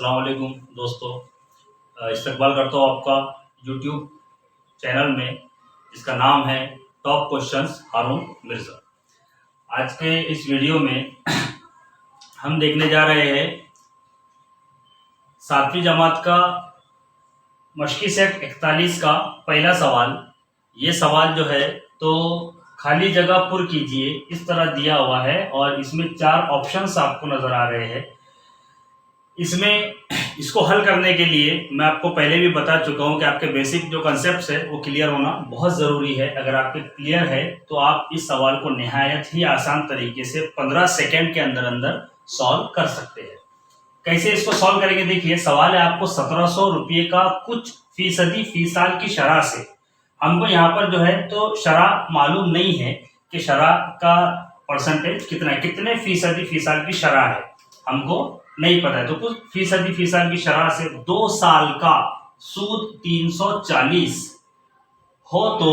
अस्सलाम वालेकुम दोस्तों, इस्तकबाल करता हूँ आपका यूट्यूब चैनल में जिसका नाम है टॉप क्वेश्चंस हारून मिर्ज़ा। आज के इस वीडियो में हम देखने जा रहे हैं 7वीं जमात का मशक़ी सेट 41 का पहला सवाल। ये सवाल जो है तो खाली जगह पुर कीजिए इस तरह दिया हुआ है और इसमें 4 ऑप्शंस आपको नज़र आ रहे हैं। इसमें इसको हल करने के लिए मैं आपको पहले भी बता चुका हूं कि आपके बेसिक जो कॉन्सेप्ट्स है वो क्लियर होना बहुत ज़रूरी है। अगर आपके क्लियर है तो आप इस सवाल को निहायत ही आसान तरीके से 15 सेकेंड के अंदर अंदर सॉल्व कर सकते हैं। कैसे इसको सॉल्व करेंगे, देखिए सवाल है आपको 1700 रुपये का कुछ फीसदी फी साल की शरह से। हमको यहाँ पर जो है तो शरह मालूम नहीं है कि शरह का परसेंटेज कितना है, कितने फीसदी फी साल की शरह है हमको नहीं पता है। तो कुछ फीसदी फी साल की शरह से 2 साल का सूद 340 हो तो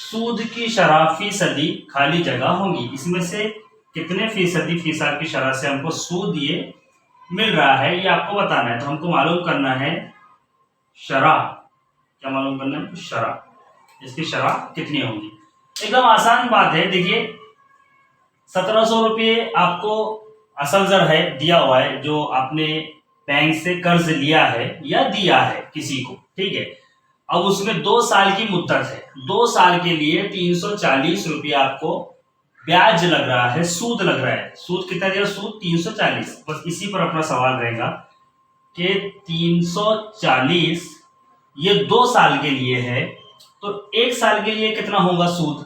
सूद की शरह फीसदी खाली जगह होगी। इसमें से कितने फीसदी फी साल की शरह से हमको सूद ये मिल रहा है ये आपको बताना है। तो हमको मालूम करना है शरह, क्या मालूम करना है, शरह, इसकी शरह कितनी होगी। एकदम आसान बात है। देखिए 1700 रुपये आपको असल जर है दिया हुआ है जो आपने बैंक से कर्ज लिया है या दिया है किसी को, ठीक है। अब उसमें 2 साल की मुद्दत है, 2 साल के लिए 340 रुपये आपको ब्याज लग रहा है, सूद लग रहा है। सूद कितना दिया, सूद 340। बस इसी पर अपना सवाल रहेगा कि 340 ये 2 साल के लिए है तो 1 साल के लिए कितना होगा सूद।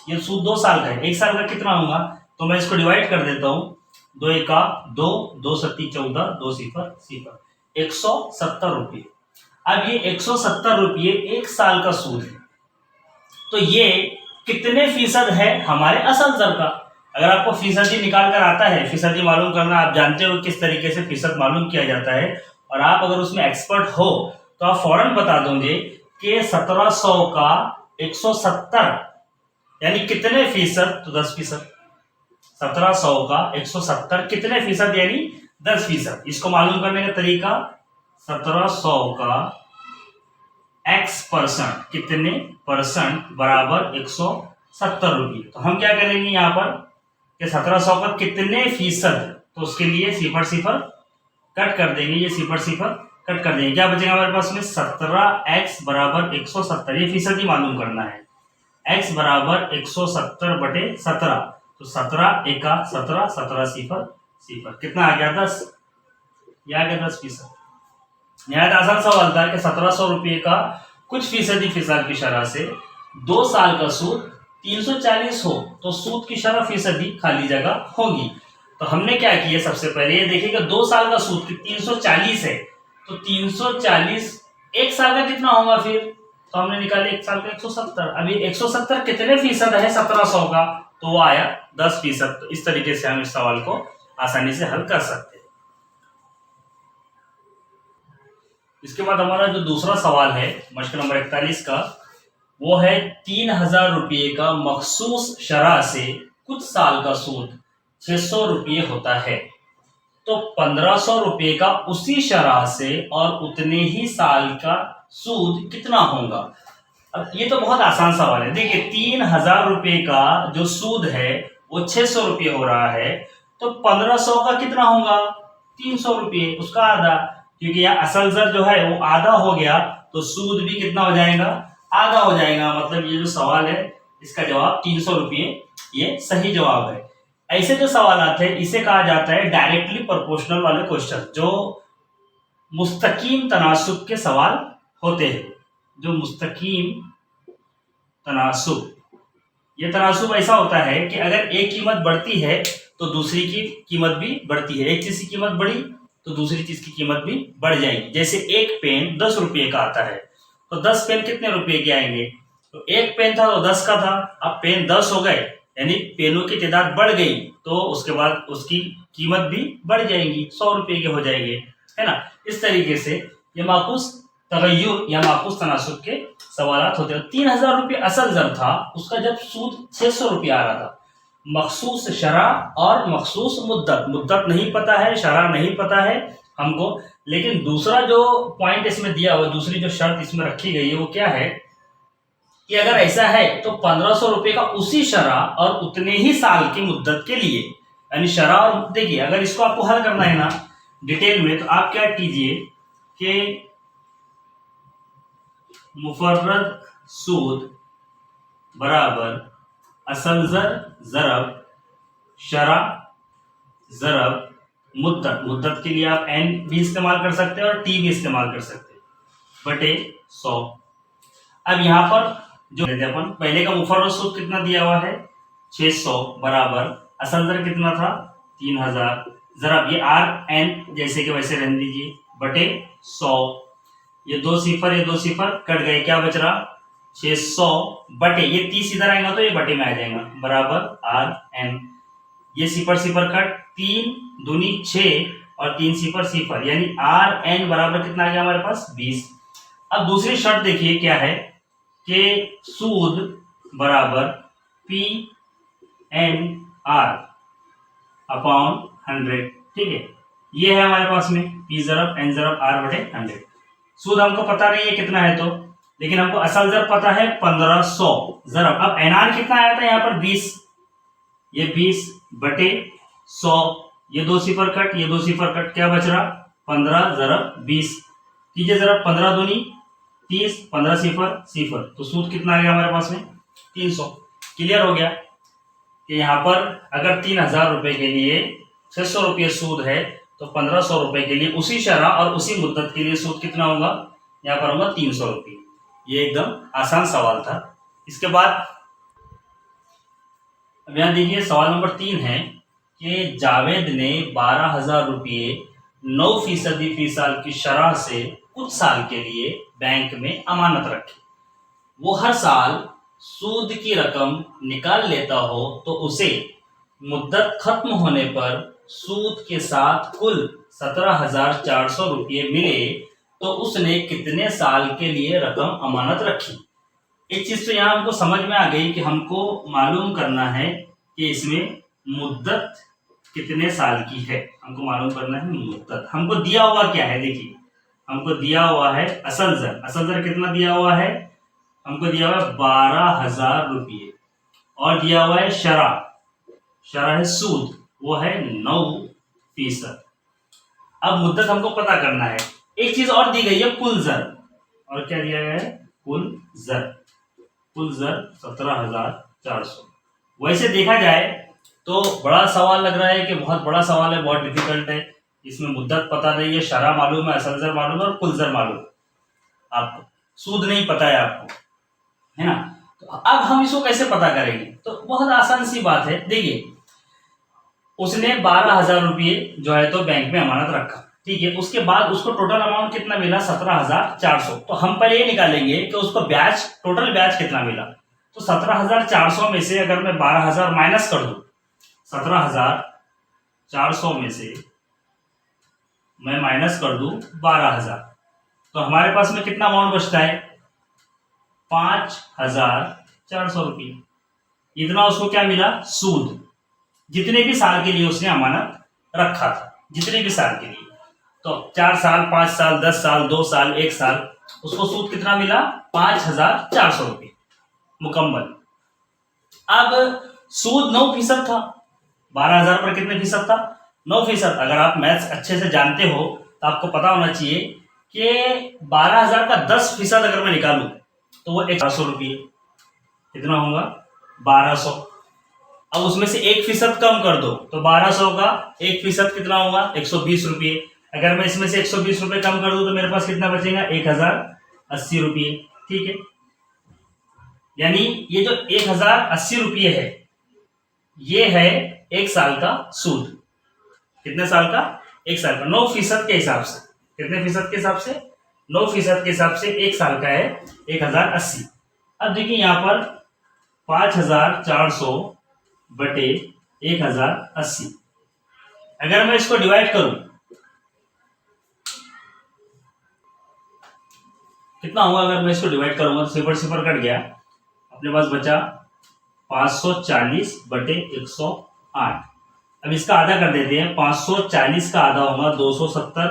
ये सूद 2 साल का है, 1 साल का कितना होगा। तो मैं इसको डिवाइड कर देता हूं, 2 एका 2, 2 सत्ती 14, 2 सिफर 170 रुपये। अब ये 170 रुपये 1 साल का सूद है तो ये कितने फीसद है हमारे असल दर का। अगर आपको फीसदी निकाल कर आता है, फीसदी मालूम करना आप जानते हो किस तरीके से फीसद मालूम किया जाता है, और आप अगर उसमें एक्सपर्ट हो तो आप फौरन बता दोगे कि 1700 का 170 यानी कितने फीसद, तो 10%। 1700 का 170 कितने फीसद यानी 10%। इसको मालूम करने का तरीका 1700 का x% कितने परसेंट बराबर 170 रुपये। तो हम क्या करेंगे यहाँ पर कि 1700 का कितने फीसद, तो उसके लिए सिफर सिफर कट कर देंगे, ये सिफर सिफर कट कर देंगे। क्या बचेगा हमारे पास में 17x बराबर 170, ये फीसदी मालूम करना है। x बराबर 170 बटे 17, तो 17 एका 17, 17 सिफर सिफर कितना आ गया 10, यह आ गया 10%। निहायत आसान सवाल था कि 1700 रुपये का कुछ फीसदी फी साल की शरह से 2 साल का सूद 340 हो तो सूद की शरह फीसदी खाली जगह होगी। तो हमने क्या किया, सबसे पहले ये देखिएगा 2 साल का सूद 340 है तो 340 1 साल का कितना होगा, फिर तो हमने निकाले 1 साल का 170। अभी 170 कितने फीसद है 1700 का, तो वो आया 10%। तो इस तरीके से हम इस सवाल को आसानी से हल कर सकते हैं। इसके बाद हमारा जो दूसरा सवाल है मशक़ नंबर 41 का, वो है 3000 रुपये का मखसूस शरह से कुछ साल का सूद 600 रुपये होता है तो 1500 रुपये का उसी शरह से और उतने ही साल का सूद कितना होगा। अब ये तो बहुत आसान सवाल है। देखिए 3000 रुपये का जो सूद है वो 600 रुपये हो रहा है तो 1500 का कितना होगा 300 रुपये, उसका आधा, क्योंकि यहाँ असल जर जो है वो आधा हो गया तो सूद भी कितना हो जाएगा, आधा हो जाएगा। मतलब ये जो सवाल है इसका जवाब 300 रुपये ये सही जवाब है। ऐसे जो सवाल आते हैं इसे कहा जाता है डायरेक्टली प्रोपोर्शनल वाले क्वेश्चन, जो मुस्तकीम तनासुब के सवाल होते हैं। जो मुस्तकीम तनासुब, ये तनासुब ऐसा होता है कि अगर एक कीमत बढ़ती है तो दूसरी की कीमत भी बढ़ती है, एक चीज की कीमत बढ़ी तो दूसरी चीज की कीमत भी बढ़ जाएगी। जैसे एक पेन 10 रुपये का आता है तो 10 पेन कितने रुपए के आएंगे, तो एक पेन था तो 10 का था, अब पेन 10 हो गए यानी पेनों की तादाद बढ़ गई तो उसके बाद उसकी कीमत भी बढ़ जाएगी, 100 रुपये के हो जाएंगे, है ना। इस तरीके से ये माकूस तगय्युर या माकूस तनासुब के सवालात होते हैं। 3000 रुपये असल जर था, उसका जब सूद 600 रुपये आ रहा था, मखसूस शरह और मखसूस मुद्दत, मुद्दत नहीं पता है, शरह नहीं पता है हमको, लेकिन दूसरा जो पॉइंट इसमें दिया हुआ, दूसरी जो शर्त इसमें रखी गई है वो क्या है कि अगर ऐसा है तो 1500 रुपए का उसी शरह और उतने ही साल की मुद्दत के लिए, यानी शरह और देखिए अगर इसको आपको हल करना है ना डिटेल में, तो आप क्या कीजिए कि मुफर्रद सूद बराबर असल जर ज़रब शरह ज़रब मुद्दत। मुद्दत के लिए आप एन भी इस्तेमाल कर सकते हैं और टी भी इस्तेमाल कर सकते हैं बटे 100। अब यहाँ पर जो देते अपन पहले का मुफर्रद सूद कितना दिया हुआ है 600 बराबर असल दर कितना था 3000, जरा ये आर एन जैसे कि वैसे रहने दीजिए बटे 100। ये दो सिफर कट गए, क्या बच रहा 600 बटे ये 30 इधर आएगा तो ये बटे में आ जाएगा बराबर आर एन। ये सिफर कट 3 दूनी 6 और 3 सिफर यानी आर एन बराबर कितना आ गया हमारे पास 20। अब दूसरी शर्त देखिए क्या है कि सूद बराबर पी एन आर अपॉन 100, ठीक है। ये है हमारे पास में पी जरब एन जरब आर बटे 100। सूद हमको पता नहीं है कितना है तो, लेकिन हमको असल जर पता है 1500 जरब। अब एन आर कितना आया था यहाँ पर 20, ये 20 बटे 100, ये दो सिफर कट ये दो सिफर कट, क्या बच रहा 15 जरब 20 कीजिए जरा 15 दूनी 30 15 सिफर तो सूद कितना आ गया हमारे पास में 300। क्लियर हो गया कि यहाँ पर अगर 3000 रुपए के लिए 600 रुपये सूद है तो 1500 रुपए के लिए उसी शरह और उसी मुद्दत के लिए सूद कितना होगा, यहाँ पर होगा 300 रुपये। ये एकदम आसान सवाल था। इसके बाद अब यहाँ देखिए सवाल नंबर 3 है कि जावेद ने 12,000 रुपये 9% फी साल की शरह से कुछ साल के लिए बैंक में अमानत रखी। वो हर साल सूद की रकम निकाल लेता हो तो उसे मुद्दत खत्म होने पर सूद के साथ कुल 17,400 रुपये मिले तो उसने कितने साल के लिए रकम अमानत रखी। एक चीज तो यहाँ हमको समझ में आ गई कि हमको मालूम करना है कि इसमें मुद्दत कितने साल की है, हमको मालूम करना है मुद्दत। हमको दिया हुआ क्या है, देखिए हमको दिया हुआ है असल जर कितना दिया हुआ है, हमको दिया हुआ है 12,000 रुपये और दिया हुआ है शरह है सूद वो है 9%। अब मुद्दत हमको पता करना है। एक चीज और दी गई है कुल जर, और क्या दिया गया है कुल जर 17,400। वैसे देखा जाए तो बड़ा सवाल लग रहा है कि बहुत बड़ा सवाल है, बहुत डिफिकल्ट है। इसमें मुद्दत पता नहीं है, शरह मालूम है, असल जर मालूम है और कुल जर मालूम है, आपको सूद नहीं पता है आपको, है ना। तो अब हम इसको कैसे पता करेंगे, तो बहुत आसान सी बात है। देखिए उसने 12,000 रुपये जो है तो बैंक में अमानत रखा, ठीक है। उसके बाद उसको टोटल अमाउंट कितना मिला 17,400। तो हम पहले ये निकालेंगे कि उसको ब्याज टोटल ब्याज कितना मिला। तो 17,400 में से अगर मैं 12,000 माइनस कर दूं, 17,400 में से मैं माइनस कर दूं 12,000, तो हमारे पास में कितना अमाउंट बचता है 5,400 रुपये। इतना उसको क्या मिला सूद, जितने भी साल के लिए उसने अमानत रखा था, जितने भी साल के लिए। तो 4 साल 5 साल 10 साल 2 साल 1 साल, उसको सूद कितना मिला 5,400 रुपये मुकम्मल। अब सूद 9% था, 12,000 पर कितने फीसद था 9%। अगर आप मैथ्स अच्छे से जानते हो तो आपको पता होना चाहिए कि 12,000 का 10% अगर मैं निकालूं तो वो 1,400 रुपये, कितना होगा 1200। अब उसमें से 1% कम कर दो तो 1200 का 1% कितना होगा 120 रुपये। अगर मैं इसमें से 120 रुपये कम कर दूं तो मेरे पास कितना बचेगा 1,080 रुपये, ठीक है। यानी ये जो 1,080 रुपये है ये है 1 साल का सूद। कितने साल का 1 साल का 9% के हिसाब से, कितने फीसद के हिसाब से 9% के हिसाब से 1 साल का है 1,080। अब देखिए यहाँ पर 5,400 बटे 1,080, अगर मैं इसको डिवाइड करूं कितना होगा, अगर मैं इसको डिवाइड करूंगा तो सिफर कट गया, अपने पास बचा 540 बटे 108। अब इसका आधा कर देते हैं, 540 का आधा होगा 270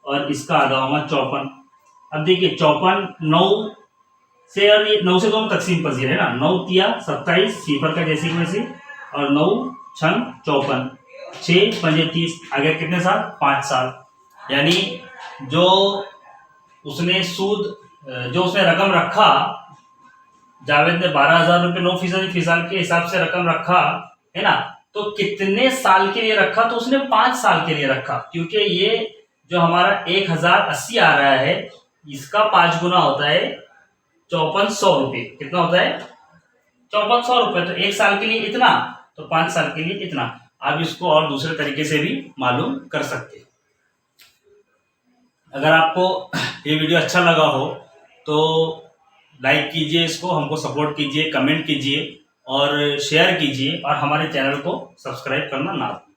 और इसका आ जाऊंगा 54। अब देखिए 54 9 से, और ये 9 से दोनों तकसीम पजीर है ना, 9 तिया 27 सिफर का जैसी वैसी, और 9 छन 54, 6 पंजे 30, आगे कितने साल? 5 साल। यानी जो उसने सूद, जो उसने रकम रखा, जावेद ने 12,000 रुपये 9% फिसाल के हिसाब से रकम रखा है ना, तो कितने साल के लिए रखा? तो उसने 5 साल के लिए रखा, क्योंकि ये जो हमारा 1080 आ रहा है, इसका 5 गुना होता है 5400 रुपये। कितना होता है? 5400 रुपये। तो 1 साल के लिए इतना, तो 5 साल के लिए इतना। आप इसको और दूसरे तरीके से भी मालूम कर सकते हैं। अगर आपको ये वीडियो अच्छा लगा हो तो लाइक कीजिए, इसको हमको सपोर्ट कीजिए, कमेंट कीजिए और शेयर कीजिए, और हमारे चैनल को सब्सक्राइब करना ना भूलें।